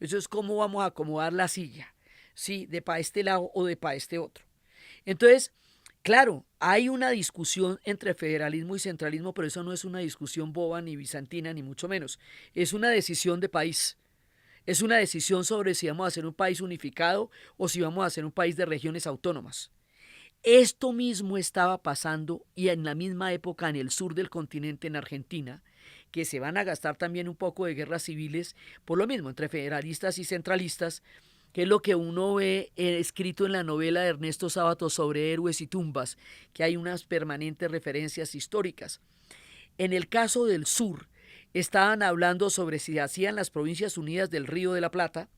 Eso es cómo vamos a acomodar la silla, ¿sí? De para este lado o de para este otro. Entonces, claro, hay una discusión entre federalismo y centralismo, pero eso no es una discusión boba ni bizantina, ni mucho menos. Es una decisión de país. Es una decisión sobre si vamos a ser un país unificado o si vamos a ser un país de regiones autónomas. Esto mismo estaba pasando y en la misma época en el sur del continente, en Argentina, que se van a gastar también un poco de guerras civiles, por lo mismo, entre federalistas y centralistas, que es lo que uno ve escrito en la novela de Ernesto Sábato sobre héroes y tumbas, que hay unas permanentes referencias históricas. En el caso del sur, estaban hablando sobre si hacían las Provincias Unidas del Río de la Plata,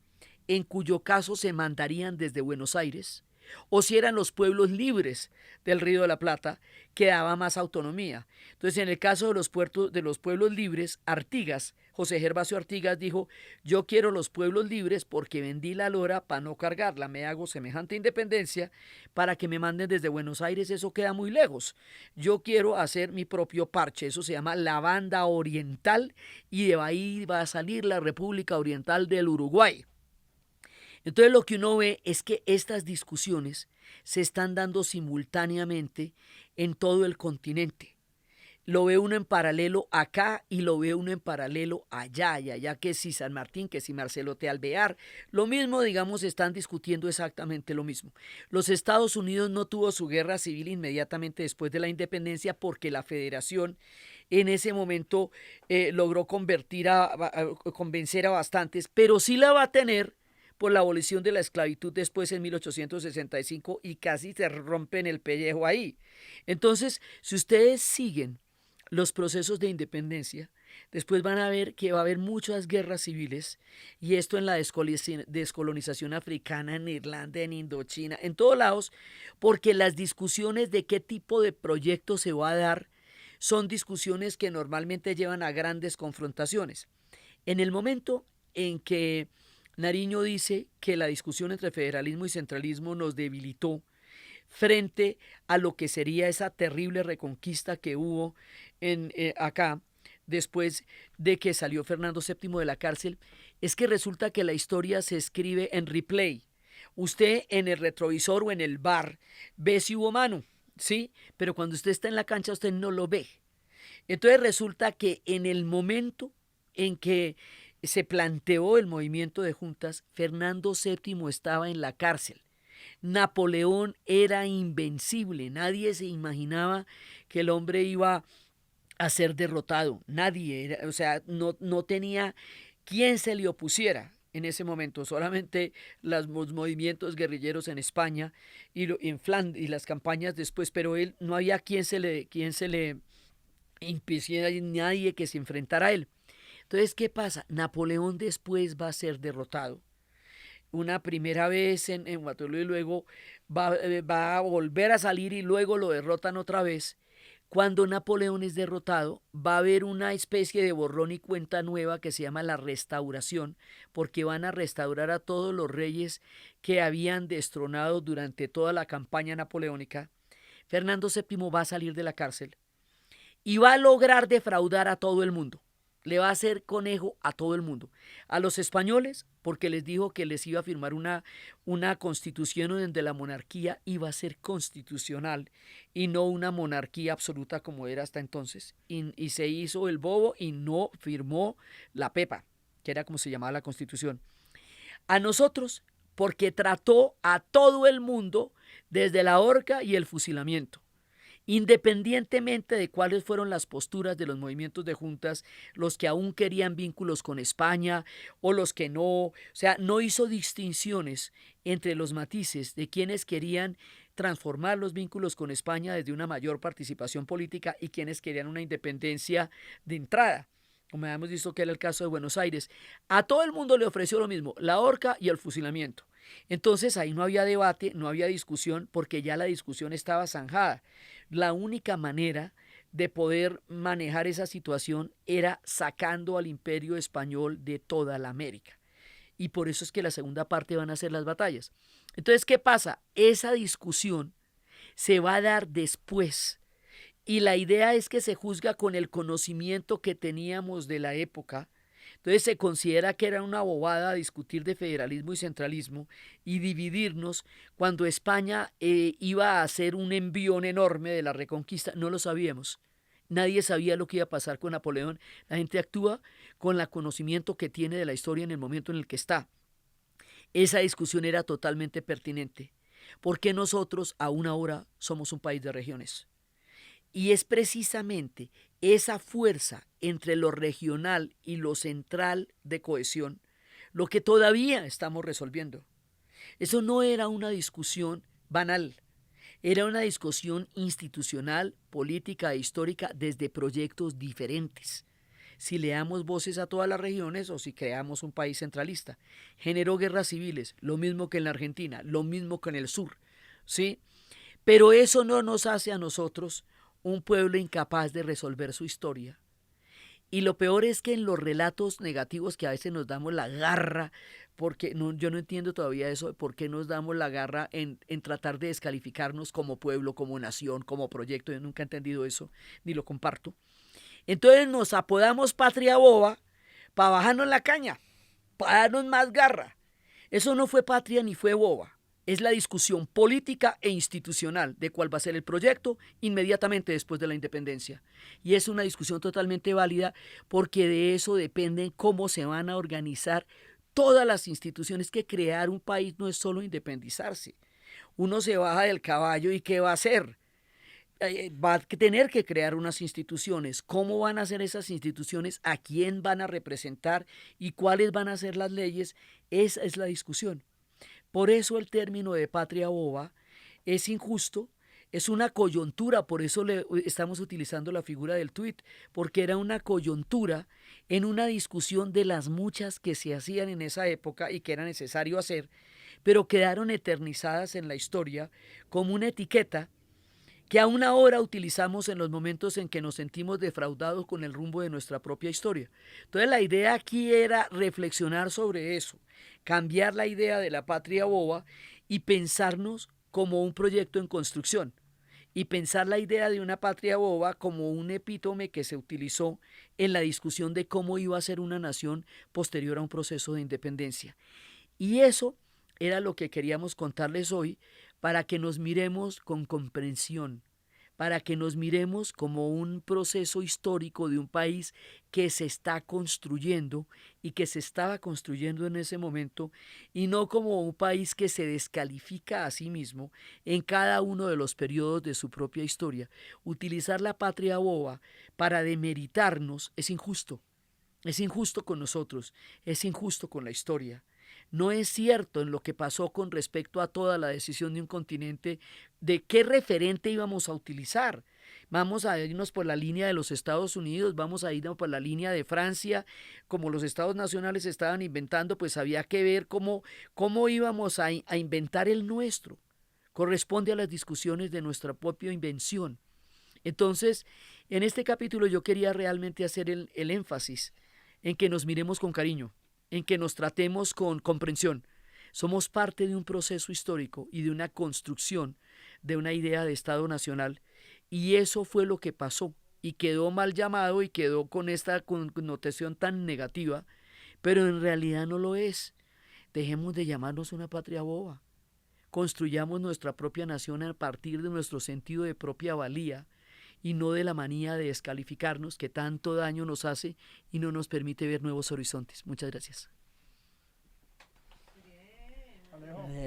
en cuyo caso se mandarían desde Buenos Aires, o si eran los pueblos libres del Río de la Plata, que daba más autonomía. Entonces, en el caso de los pueblos libres, Artigas, José Gervasio Artigas dijo, yo quiero los pueblos libres porque vendí la lora para no cargarla, me hago semejante independencia para que me manden desde Buenos Aires, eso queda muy lejos. Yo quiero hacer mi propio parche, eso se llama la Banda Oriental y de ahí va a salir la República Oriental del Uruguay. Entonces lo que uno ve es que estas discusiones se están dando simultáneamente en todo el continente. Lo ve uno en paralelo acá y lo ve uno en paralelo allá, y allá que si San Martín, que si Marcelo T. Alvear, lo mismo, digamos, están discutiendo exactamente lo mismo. Los Estados Unidos no tuvo su guerra civil inmediatamente después de la independencia porque la federación en ese momento logró convencer a bastantes, pero sí la va a tener por la abolición de la esclavitud después en 1865 y casi se rompen el pellejo ahí. Entonces, si ustedes siguen los procesos de independencia, después van a ver que va a haber muchas guerras civiles y esto en la descolonización africana, en Irlanda, en Indochina, en todos lados, porque las discusiones de qué tipo de proyecto se va a dar son discusiones que normalmente llevan a grandes confrontaciones. En el momento en que Nariño dice que la discusión entre federalismo y centralismo nos debilitó frente a lo que sería esa terrible reconquista que hubo acá después de que salió Fernando VII de la cárcel, es que resulta que la historia se escribe en replay. Usted en el retrovisor o en el bar ve si hubo mano, ¿sí? Pero cuando usted está en la cancha usted no lo ve. Entonces resulta que en el momento en que se planteó el movimiento de juntas, Fernando VII estaba en la cárcel. Napoleón era invencible, nadie se imaginaba que el hombre iba a ser derrotado, nadie, o sea, no tenía quien se le opusiera en ese momento, solamente los movimientos guerrilleros en España y las campañas después, pero él no había quien se le impidiera nadie que se enfrentara a él. Entonces, ¿qué pasa? Napoleón después va a ser derrotado una primera vez en Waterloo y luego va a volver a salir y luego lo derrotan otra vez. Cuando Napoleón es derrotado, va a haber una especie de borrón y cuenta nueva que se llama la restauración, porque van a restaurar a todos los reyes que habían destronado durante toda la campaña napoleónica. Fernando VII va a salir de la cárcel y va a lograr defraudar a todo el mundo. Le va a hacer conejo a todo el mundo. A los españoles, porque les dijo que les iba a firmar una constitución donde la monarquía iba a ser constitucional y no una monarquía absoluta como era hasta entonces. Y se hizo el bobo y no firmó la Pepa, que era como se llamaba la constitución. A nosotros, porque trató a todo el mundo desde la horca y el fusilamiento. Independientemente de cuáles fueron las posturas de los movimientos de juntas, los que aún querían vínculos con España o los que no, o sea, no hizo distinciones entre los matices de quienes querían transformar los vínculos con España desde una mayor participación política y quienes querían una independencia de entrada, como hemos visto que era el caso de Buenos Aires. A todo el mundo le ofreció lo mismo, la horca y el fusilamiento. Entonces ahí no había debate, no había discusión, porque ya la discusión estaba zanjada. La única manera de poder manejar esa situación era sacando al imperio español de toda la América. Y por eso es que la segunda parte van a ser las batallas. Entonces, ¿qué pasa? Esa discusión se va a dar después. Y la idea es que se juzga con el conocimiento que teníamos de la época. Entonces se considera que era una bobada discutir de federalismo y centralismo y dividirnos cuando España iba a hacer un envión enorme de la reconquista. No lo sabíamos. Nadie sabía lo que iba a pasar con Napoleón. La gente actúa con el conocimiento que tiene de la historia en el momento en el que está. Esa discusión era totalmente pertinente. ¿Por qué nosotros aún ahora somos un país de regiones? Y es precisamente esa fuerza entre lo regional y lo central de cohesión lo que todavía estamos resolviendo. Eso no era una discusión banal, era una discusión institucional, política e histórica desde proyectos diferentes. Si le damos voces a todas las regiones o si creamos un país centralista. Generó guerras civiles, lo mismo que en la Argentina, lo mismo que en el sur, ¿sí? Pero eso no nos hace a nosotros un pueblo incapaz de resolver su historia. Y lo peor es que en los relatos negativos que a veces nos damos la garra, porque yo no entiendo todavía eso, de por qué nos damos la garra en tratar de descalificarnos como pueblo, como nación, como proyecto. Yo nunca he entendido eso, ni lo comparto. Entonces nos apodamos patria boba para bajarnos la caña, para darnos más garra. Eso no fue patria ni fue boba. Es la discusión política e institucional de cuál va a ser el proyecto inmediatamente después de la independencia. Y es una discusión totalmente válida porque de eso depende cómo se van a organizar todas las instituciones. Que crear un país no es solo independizarse. Uno se baja del caballo y ¿qué va a hacer? Va a tener que crear unas instituciones. ¿Cómo van a ser esas instituciones? ¿A quién van a representar? ¿Y cuáles van a ser las leyes? Esa es la discusión. Por eso el término de patria boba es injusto, es una coyuntura, por eso estamos utilizando la figura del tuit, porque era una coyuntura en una discusión de las muchas que se hacían en esa época y que era necesario hacer, pero quedaron eternizadas en la historia como una etiqueta que aún ahora utilizamos en los momentos en que nos sentimos defraudados con el rumbo de nuestra propia historia. Entonces la idea aquí era reflexionar sobre eso, cambiar la idea de la patria boba y pensarnos como un proyecto en construcción y pensar la idea de una patria boba como un epítome que se utilizó en la discusión de cómo iba a ser una nación posterior a un proceso de independencia. Y eso era lo que queríamos contarles hoy para que nos miremos con comprensión, para que nos miremos como un proceso histórico de un país que se está construyendo y que se estaba construyendo en ese momento, y no como un país que se descalifica a sí mismo en cada uno de los periodos de su propia historia. Utilizar la patria boba para demeritarnos es injusto. Es injusto con nosotros, es injusto con la historia. No es cierto en lo que pasó con respecto a toda la decisión de un continente de qué referente íbamos a utilizar. Vamos a irnos por la línea de los Estados Unidos, vamos a irnos por la línea de Francia. Como los estados nacionales estaban inventando, pues había que ver cómo íbamos a inventar el nuestro. Corresponde a las discusiones de nuestra propia invención. Entonces, en este capítulo yo quería realmente hacer el énfasis en que nos miremos con cariño, en que nos tratemos con comprensión. Somos parte de un proceso histórico y de una construcción de una idea de Estado nacional, y eso fue lo que pasó y quedó mal llamado y quedó con esta connotación tan negativa, pero en realidad no lo es. Dejemos de llamarnos una patria boba. Construyamos nuestra propia nación a partir de nuestro sentido de propia valía y no de la manía de descalificarnos que tanto daño nos hace y no nos permite ver nuevos horizontes. Muchas gracias.